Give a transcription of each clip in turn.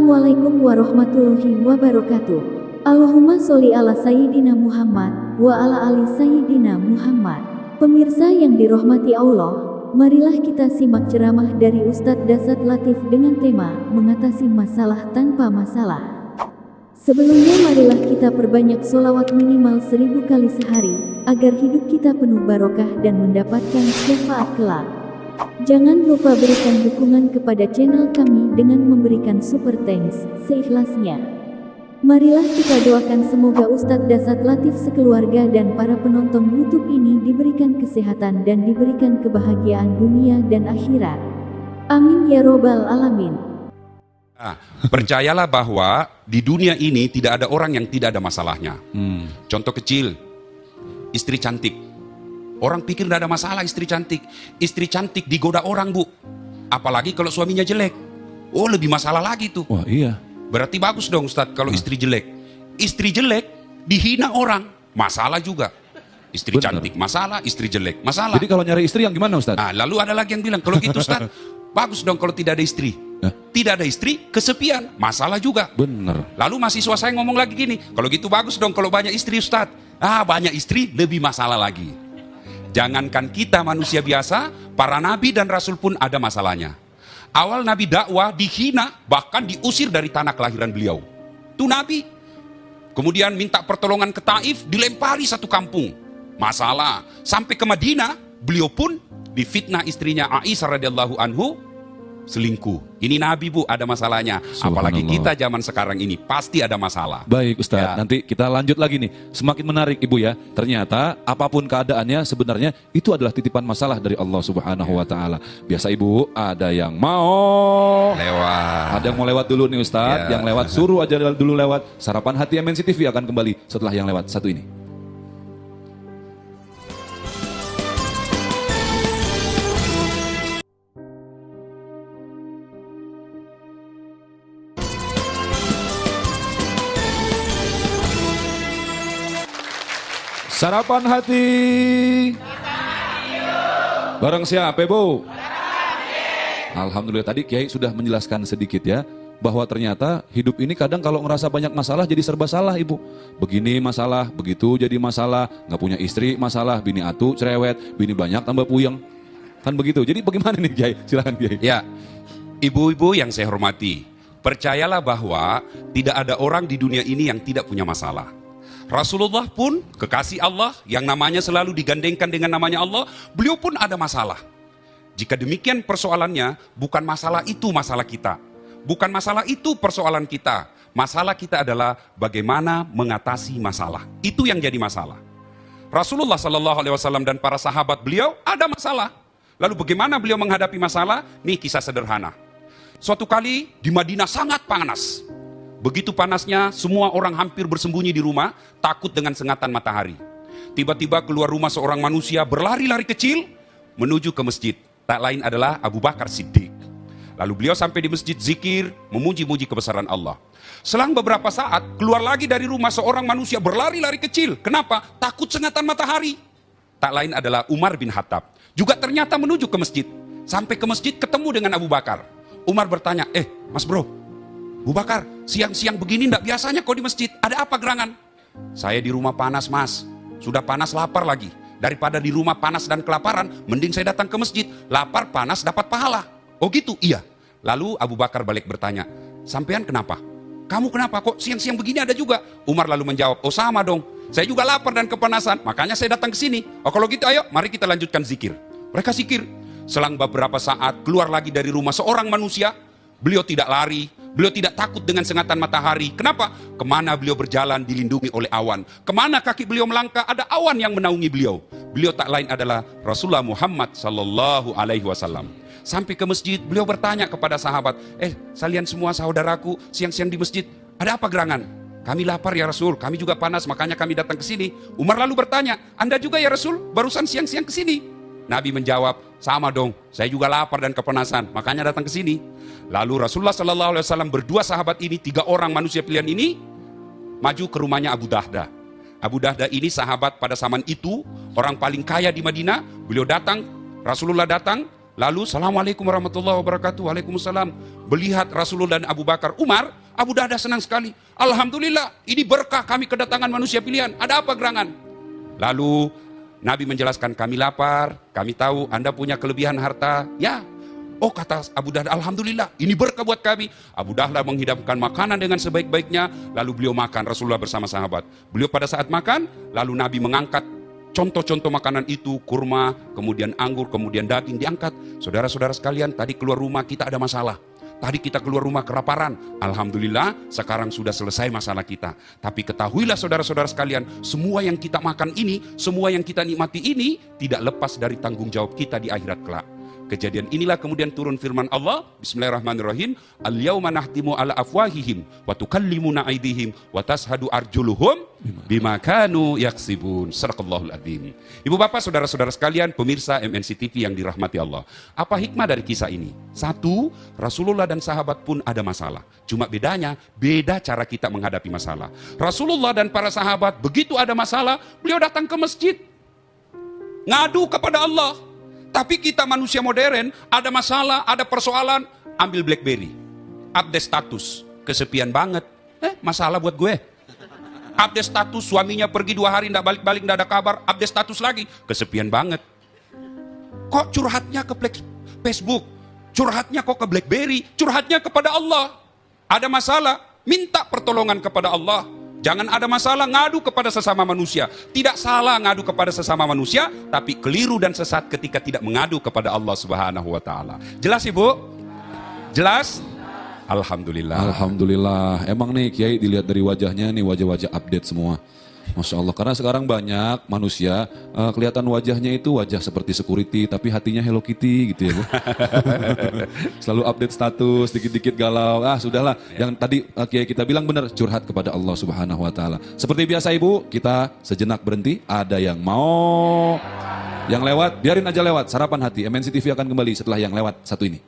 Assalamualaikum warahmatullahi wabarakatuh. Allahumma sholli ala Sayyidina Muhammad wa ala ali Sayyidina Muhammad. Pemirsa yang dirahmati Allah, marilah kita simak ceramah dari Ustadz Dasat Latif dengan tema mengatasi masalah tanpa masalah. Sebelumnya marilah kita perbanyak sholawat minimal 1000 kali sehari, agar hidup kita penuh barokah dan mendapatkan syafaat kelak. Jangan lupa berikan dukungan kepada channel kami dengan memberikan super thanks seikhlasnya. Marilah kita doakan semoga Ustadz Dasat Latif sekeluarga dan para penonton YouTube ini diberikan kesehatan dan diberikan kebahagiaan dunia dan akhirat. Amin ya robbal alamin. Percayalah bahwa di dunia ini tidak ada orang yang tidak ada masalahnya. Contoh kecil, istri cantik. Orang pikir tidak ada masalah istri cantik. Istri cantik digoda orang, Bu. Apalagi kalau suaminya jelek. Oh, lebih masalah lagi tuh. Wah, iya. Berarti bagus dong Ustadz kalau istri jelek. Istri jelek dihina orang, masalah juga. Istri cantik masalah, istri jelek masalah. Jadi kalau nyari istri yang gimana, Ustadz? Nah, lalu ada lagi yang bilang, kalau gitu Ustadz, bagus dong kalau tidak ada istri. Tidak ada istri, kesepian, masalah juga. Bener. Lalu mahasiswa saya ngomong lagi gini, kalau gitu bagus dong kalau banyak istri Ustadz. Banyak istri lebih masalah lagi. Jangankan kita manusia biasa, para nabi dan rasul pun ada masalahnya. Awal nabi dakwah dihina, bahkan diusir dari tanah kelahiran beliau. Itu nabi. Kemudian minta pertolongan ke Taif, dilempari satu kampung. Masalah. Sampai ke Madinah, beliau pun difitnah istrinya Aisyah radhiyallahu anhu selingkuh. Ini nabi, Bu, ada masalahnya. Apalagi kita zaman sekarang ini pasti ada masalah. Baik Ustadz, nanti kita lanjut lagi nih. Semakin menarik Ibu ya. Ternyata apapun keadaannya sebenarnya itu adalah titipan masalah dari Allah Subhanahu wa taala. Biasa Ibu, ada yang mau lewat. Ada yang mau lewat dulu nih Ustadz. Yang lewat suruh aja dulu lewat. Sarapan Hati MNC TV akan kembali setelah yang lewat satu ini. Sarapan Hati. Bareng siapa, Bu? Alhamdulillah, tadi Kiai sudah menjelaskan sedikit ya, bahwa ternyata hidup ini kadang kalau ngerasa banyak masalah jadi serba salah, Ibu. Begini masalah, begitu jadi masalah, nggak punya istri masalah, bini atu cerewet, bini banyak tambah puyeng. Kan begitu. Jadi bagaimana nih Kiai? Silakan Kiai. Ya, ibu-ibu yang saya hormati, percayalah bahwa tidak ada orang di dunia ini yang tidak punya masalah. Rasulullah pun, kekasih Allah yang namanya selalu digandengkan dengan namanya Allah, beliau pun ada masalah. Jika demikian persoalannya, bukan masalah itu masalah kita. Bukan masalah itu persoalan kita. Masalah kita adalah bagaimana mengatasi masalah. Itu yang jadi masalah. Rasulullah SAW dan para sahabat beliau ada masalah. Lalu bagaimana beliau menghadapi masalah? Nih kisah sederhana. Suatu kali di Madinah sangat panas. Begitu panasnya, semua orang hampir bersembunyi di rumah, takut dengan sengatan matahari. Tiba-tiba keluar rumah seorang manusia berlari-lari kecil menuju ke masjid. Tak lain adalah Abu Bakar Siddiq. Lalu beliau sampai di masjid zikir, memuji-muji kebesaran Allah. Selang beberapa saat, keluar lagi dari rumah seorang manusia berlari-lari kecil. Kenapa? Takut sengatan matahari. Tak lain adalah Umar bin Khattab. Juga ternyata menuju ke masjid. Sampai ke masjid ketemu dengan Abu Bakar. Umar bertanya, Mas bro, Abu Bakar, siang-siang begini enggak biasanya kau di masjid. Ada apa gerangan? Saya di rumah panas, Mas. Sudah panas lapar lagi. Daripada di rumah panas dan kelaparan, mending saya datang ke masjid. Lapar, panas, dapat pahala. Oh gitu? Iya. Lalu Abu Bakar balik bertanya, sampean kenapa? Kamu kenapa? Kok siang-siang begini ada juga? Umar lalu menjawab, oh sama dong. Saya juga lapar dan kepanasan, makanya saya datang ke sini. Oh kalau gitu ayo, mari kita lanjutkan zikir. Mereka zikir. Selang beberapa saat, keluar lagi dari rumah seorang manusia. Beliau tidak lari, beliau tidak takut dengan sengatan matahari. Kenapa? Kemana beliau berjalan dilindungi oleh awan. Kemana kaki beliau melangkah ada awan yang menaungi beliau. Beliau tak lain adalah Rasulullah Muhammad Sallallahu Alaihi Wasallam. Sampai ke masjid, beliau bertanya kepada sahabat, kalian semua saudaraku siang-siang di masjid, ada apa gerangan? Kami lapar ya Rasul, kami juga panas, makanya kami datang ke sini. Umar lalu bertanya, Anda juga ya Rasul, barusan siang-siang ke sini? Nabi menjawab, sama dong, saya juga lapar dan kepanasan, makanya datang ke sini. Lalu Rasulullah SAW berdua sahabat ini, 3 orang manusia pilihan ini, maju ke rumahnya Abu Dahda. Abu Dahda ini sahabat pada zaman itu, orang paling kaya di Madinah. Beliau datang, Rasulullah datang, Lalu Assalamualaikum warahmatullahi wabarakatuh. Waalaikumsalam. Melihat Rasulullah dan Abu Bakar, Umar, Abu Dahdah senang sekali. Alhamdulillah, ini berkah kami kedatangan manusia pilihan. Ada apa gerangan? Lalu Nabi menjelaskan, kami lapar, kami tahu Anda punya kelebihan harta. Ya. Oh, kata Abu Dahdah, Alhamdulillah, ini berkah buat kami. Abu Dahdah menghidangkan makanan dengan sebaik-baiknya, lalu beliau makan, Rasulullah bersama sahabat. Beliau pada saat makan, lalu Nabi mengangkat contoh-contoh makanan itu, kurma, kemudian anggur, kemudian daging diangkat. Saudara-saudara sekalian, tadi keluar rumah kita ada masalah. Tadi kita keluar rumah kelaparan. Alhamdulillah, sekarang sudah selesai masalah kita. Tapi ketahuilah saudara-saudara sekalian, semua yang kita makan ini, semua yang kita nikmati ini, tidak lepas dari tanggung jawab kita di akhirat kelak. Kejadian inilah kemudian turun firman Allah, Bismillahirrahmanirrahim, Al-yawma nahtimu ala afwahihim, wa tukallimuna aydihim, wa tashhadu arjuluhum, bima kanu yaksibun. Sadaqallahul adzim. Ibu bapak, saudara-saudara sekalian, pemirsa MNC TV yang dirahmati Allah. Apa hikmah dari kisah ini? Satu, Rasulullah dan sahabat pun ada masalah. Cuma bedanya, beda cara kita menghadapi masalah. Rasulullah dan para sahabat, begitu ada masalah, beliau datang ke masjid, ngadu kepada Allah. Tapi kita manusia modern, ada masalah, ada persoalan, ambil BlackBerry, update status, kesepian banget, masalah buat gue. Update status, suaminya pergi 2 hari, nggak balik-balik, nggak ada kabar, update status lagi, kesepian banget. Kok curhatnya ke Facebook, curhatnya kok ke BlackBerry, curhatnya kepada Allah. Ada masalah, minta pertolongan kepada Allah. Jangan ada masalah ngadu kepada sesama manusia. Tidak salah ngadu kepada sesama manusia, tapi keliru dan sesat ketika tidak mengadu kepada Allah Subhanahu wa taala. Jelas Ibu? Jelas? Alhamdulillah. Alhamdulillah. Emang nih Kiai dilihat dari wajahnya nih, wajah-wajah update semua. Masya Allah, karena sekarang banyak manusia kelihatan wajahnya itu wajah seperti security, tapi hatinya Hello Kitty gitu ya Bu. Selalu update status, dikit-dikit galau. Sudahlah, yang tadi Kiai kita bilang benar, curhat kepada Allah Subhanahu wa taala. Seperti biasa Ibu, kita sejenak berhenti. Ada yang mau, yang lewat, biarin aja lewat. Sarapan hati, MNC TV akan kembali setelah yang lewat satu ini.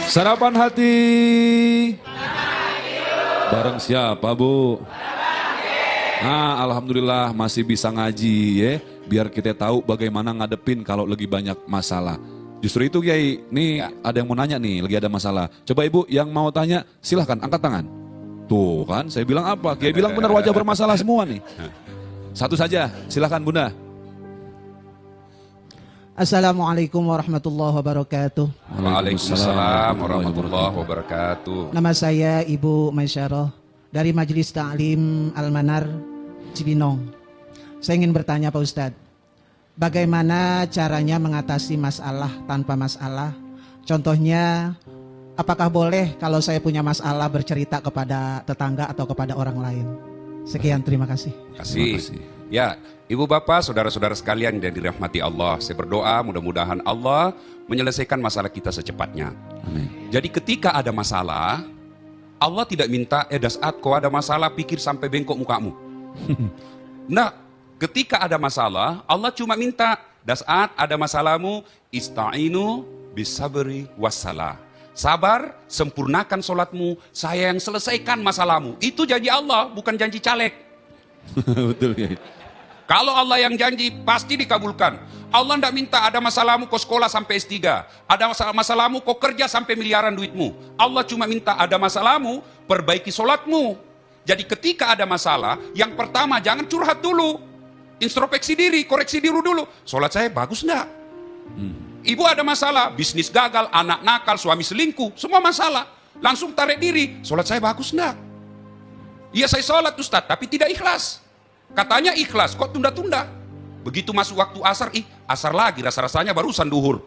Sarapan hati. Bareng siapa Bu? Alhamdulillah masih bisa ngaji ya. Biar kita tahu bagaimana ngadepin kalau lagi banyak masalah. Justru itu Kiai, nih ada yang mau nanya nih, lagi ada masalah. Coba Ibu yang mau tanya silahkan angkat tangan. Tuh kan saya bilang apa? Kiai bilang benar wajah bermasalah semua nih. Satu saja, silahkan Bunda. Assalamualaikum warahmatullahi wabarakatuh. Waalaikumsalam warahmatullahi wabarakatuh. Nama saya Ibu Maisyarah dari Majelis Ta'lim Al-Manar Cibinong. Saya ingin bertanya Pak Ustadz, bagaimana caranya mengatasi masalah tanpa masalah? Contohnya, apakah boleh kalau saya punya masalah bercerita kepada tetangga atau kepada orang lain? Sekian, terima kasih. Terima kasih. Ya, Ibu Bapak, saudara-saudara sekalian yang dirahmati Allah, saya berdoa mudah-mudahan Allah menyelesaikan masalah kita secepatnya. Amin. Jadi ketika ada masalah, Allah tidak minta, Dasat kau ada masalah pikir sampai bengkok mukamu. Nah, ketika ada masalah, Allah cuma minta, Dasat ada masalahmu, ista'inu bisabri wassalah. Sabar, sempurnakan sholatmu, saya yang selesaikan masalahmu. Itu janji Allah, bukan janji caleg. Betul ya. Kalau Allah yang janji, pasti dikabulkan. Allah tidak minta ada masalahmu kau sekolah sampai S3. Ada masalahmu kau kerja sampai miliaran duitmu. Allah cuma minta ada masalahmu, perbaiki sholatmu. Jadi ketika ada masalah, yang pertama jangan curhat dulu. Introspeksi diri, koreksi diri dulu. Sholat saya bagus enggak? Ibu ada masalah, bisnis gagal, anak nakal, suami selingkuh, semua masalah. Langsung tarik diri, sholat saya bagus enggak? Iya saya sholat Ustaz, tapi tidak ikhlas. Katanya ikhlas, kok tunda-tunda? Begitu masuk waktu asar, asar lagi, rasa-rasanya barusan duhur.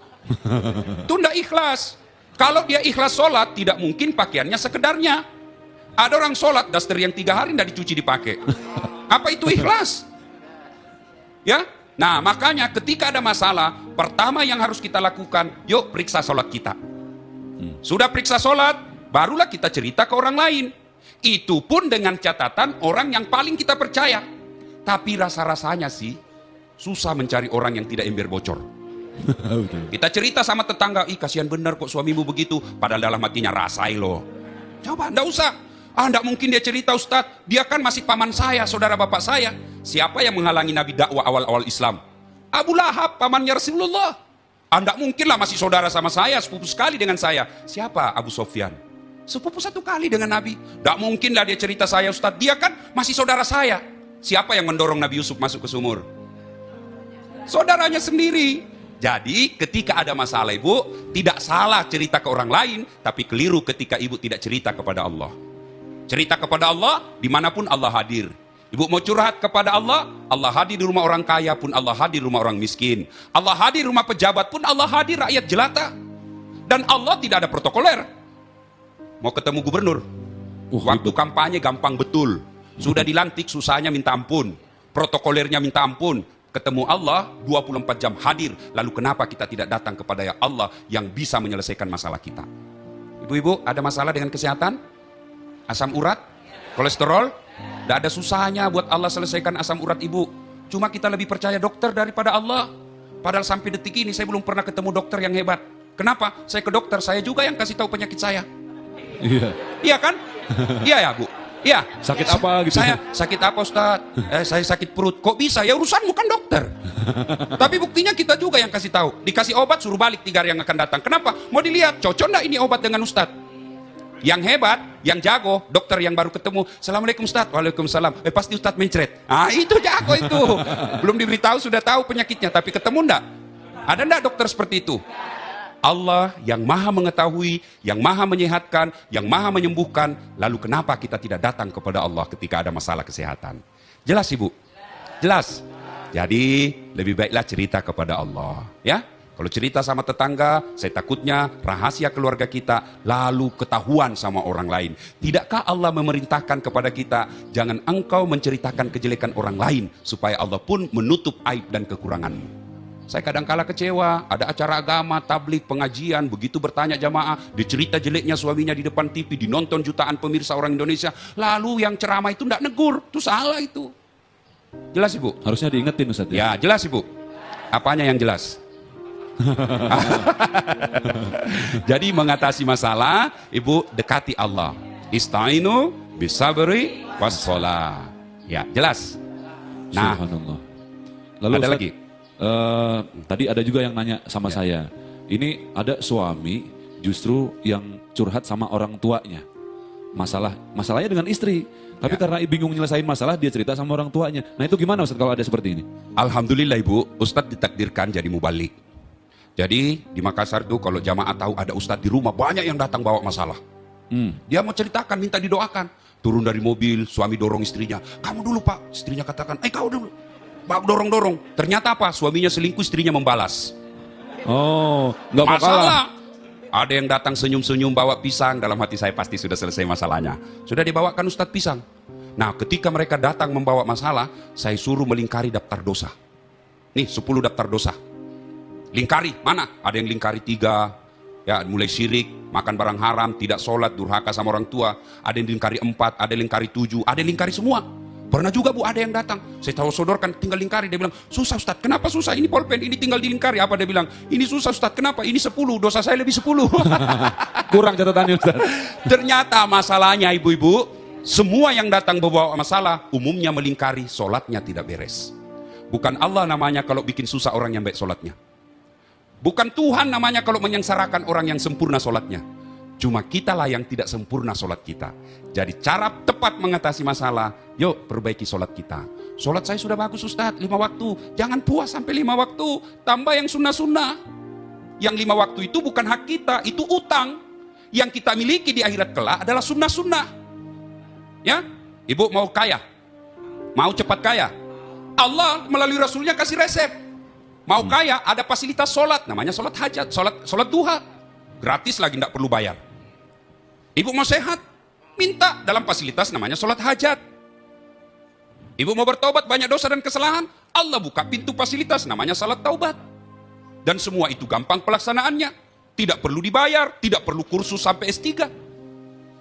Tunda ikhlas. Kalau dia ikhlas sholat, tidak mungkin pakaiannya sekedarnya. Ada orang sholat, daster yang 3 hari tidak dicuci dipakai. Apa itu ikhlas? Ya, nah makanya ketika ada masalah, pertama yang harus kita lakukan, yuk periksa sholat kita. Sudah periksa sholat, barulah kita cerita ke orang lain. Itu pun dengan catatan orang yang paling kita percaya. Tapi rasa-rasanya sih susah mencari orang yang tidak ember bocor. Kita cerita sama tetangga, ih kasihan benar kok suamimu begitu. Padahal dalam hatinya, rasai loh. Coba, enggak usah. Enggak mungkin dia cerita Ustadz. Dia kan masih paman saya, saudara bapak saya. Siapa yang menghalangi Nabi dakwah awal-awal Islam? Abu Lahab, pamannya Rasulullah. Enggak mungkin lah masih saudara sama saya, sepupu sekali dengan saya. Siapa? Abu Sofyan. Sepupu satu kali dengan Nabi. Enggak mungkin lah dia cerita saya Ustadz. Dia kan masih saudara saya. Siapa yang mendorong Nabi Yusuf masuk ke sumur? Saudaranya sendiri. Jadi ketika ada masalah ibu, tidak salah cerita ke orang lain, tapi keliru ketika ibu tidak cerita kepada Allah. Cerita kepada Allah, dimanapun Allah hadir. Ibu mau curhat kepada Allah, Allah hadir di rumah orang kaya pun Allah hadir di rumah orang miskin. Allah hadir di rumah pejabat pun Allah hadir rakyat jelata. Dan Allah tidak ada protokoler. Mau ketemu gubernur, waktu kampanye gampang betul. Sudah dilantik susahnya minta ampun, protokolernya minta ampun. Ketemu Allah 24 jam hadir. Lalu kenapa kita tidak datang kepada Allah yang bisa menyelesaikan masalah kita? Ibu-ibu ada masalah dengan kesehatan? Asam urat? Kolesterol? Tidak ada susahnya buat Allah selesaikan asam urat ibu. Cuma kita lebih percaya dokter daripada Allah. Padahal sampai detik ini saya belum pernah ketemu dokter yang hebat. Kenapa? Saya ke dokter, saya juga yang kasih tahu penyakit saya. Iya. Iya kan? Iya ya bu? Iya. Sakit apa gitu? Saya sakit apa Ustaz? Saya sakit perut. Kok bisa? Ya urusanmu kan dokter. Tapi buktinya kita juga yang kasih tahu. Dikasih obat suruh balik 3 hari yang akan datang. Kenapa? Mau dilihat cocok enggak ini obat dengan Ustaz? Yang hebat, yang jago, dokter yang baru ketemu. Assalamualaikum Ustaz. Waalaikumsalam. Pasti Ustaz mencret. Itu jago itu. Belum diberitahu sudah tahu penyakitnya. Tapi ketemu enggak? Ada enggak dokter seperti itu? Allah yang maha mengetahui, yang maha menyehatkan, yang maha menyembuhkan. Lalu kenapa kita tidak datang kepada Allah ketika ada masalah kesehatan? Jelas ibu? Jelas? Jadi lebih baiklah cerita kepada Allah. Ya, kalau cerita sama tetangga, saya takutnya rahasia keluarga kita lalu ketahuan sama orang lain. Tidakkah Allah memerintahkan kepada kita, jangan engkau menceritakan kejelekan orang lain, supaya Allah pun menutup aib dan kekuranganmu. Saya kadang-kala kecewa, ada acara agama, tablik, pengajian, begitu bertanya jamaah, dicerita jeleknya suaminya di depan TV, dinonton jutaan pemirsa orang Indonesia, lalu yang ceramah itu tidak negur, itu salah itu. Jelas ibu? Harusnya diingetin Ustaz Ya ya? jelas ibu. Apanya yang jelas? Jadi mengatasi masalah, ibu dekati Allah. Istainu bisabri wassalah. Ya jelas. Nah, Subhanallah. Lalu ada Ustaz, lagi? Tadi ada juga yang nanya sama saya. Ini ada suami justru yang curhat sama orang tuanya. Masalahnya dengan istri. Tapi karena bingung nyelesain masalah, dia cerita sama orang tuanya. Nah itu gimana Ustaz kalau ada seperti ini? Alhamdulillah ibu, Ustadz ditakdirkan jadi mubalik. Jadi di Makassar tuh kalau jamaah tahu ada Ustadz di rumah, banyak yang datang bawa masalah. Dia mau ceritakan, minta didoakan. Turun dari mobil, suami dorong istrinya. Kamu dulu pak, istrinya katakan, kau dulu. Dorong-dorong. Ternyata apa? Suaminya selingkuh, istrinya membalas. Oh, nggak masalah. Ada yang datang senyum-senyum bawa pisang, dalam hati saya pasti sudah selesai masalahnya. Sudah dibawakan Ustadz pisang. Nah, ketika mereka datang membawa masalah, saya suruh melingkari daftar dosa. Nih, 10 daftar dosa. Lingkari, mana? Ada yang lingkari 3, ya mulai syirik, makan barang haram, tidak sholat, durhaka sama orang tua. Ada yang lingkari 4, ada yang lingkari 7, ada yang lingkari semua. Pernah juga bu, ada yang datang, saya tahu sodorkan tinggal lingkari, dia bilang, susah Ustadz, kenapa susah? Ini pulpen, ini tinggal dilingkari, apa dia bilang? Ini susah Ustadz, kenapa? Ini 10, dosa saya lebih 10. Kurang catatannya Ustadz. Ternyata masalahnya ibu-ibu, semua yang datang membawa masalah, umumnya melingkari, sholatnya tidak beres. Bukan Allah namanya kalau bikin susah orang yang baik sholatnya. Bukan Tuhan namanya kalau menyengsarakan orang yang sempurna sholatnya. Cuma kitalah yang tidak sempurna sholat kita. Jadi cara tepat mengatasi masalah, yuk perbaiki sholat kita. Sholat saya sudah bagus Ustadz, 5 waktu. Jangan puas sampai 5 waktu, tambah yang sunnah-sunnah. Yang 5 waktu itu bukan hak kita, itu utang. Yang kita miliki di akhirat kelak adalah sunnah-sunnah. Ya, ibu mau kaya? Mau cepat kaya? Allah melalui Rasulnya kasih resep. Mau kaya, ada fasilitas sholat, namanya sholat hajat, sholat duha. Gratis lagi, tidak perlu bayar. Ibu mau sehat, minta dalam fasilitas namanya sholat hajat. Ibu mau bertobat banyak dosa dan kesalahan, Allah buka pintu fasilitas namanya salat taubat. Dan semua itu gampang pelaksanaannya, tidak perlu dibayar, tidak perlu kursus sampai S3.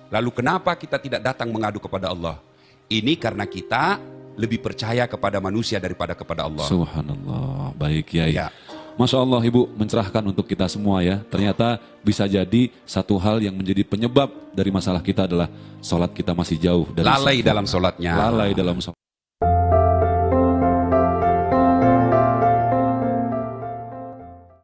Lalu kenapa kita tidak datang mengadu kepada Allah? Ini karena kita lebih percaya kepada manusia daripada kepada Allah. Subhanallah, baik Kiai. Ya. Masya Allah Ibu mencerahkan untuk kita semua ya. Ternyata bisa jadi satu hal yang menjadi penyebab dari masalah kita adalah sholat kita masih jauh dari Lalai sempurna. dalam sholatnya. Lalai dalam sholat.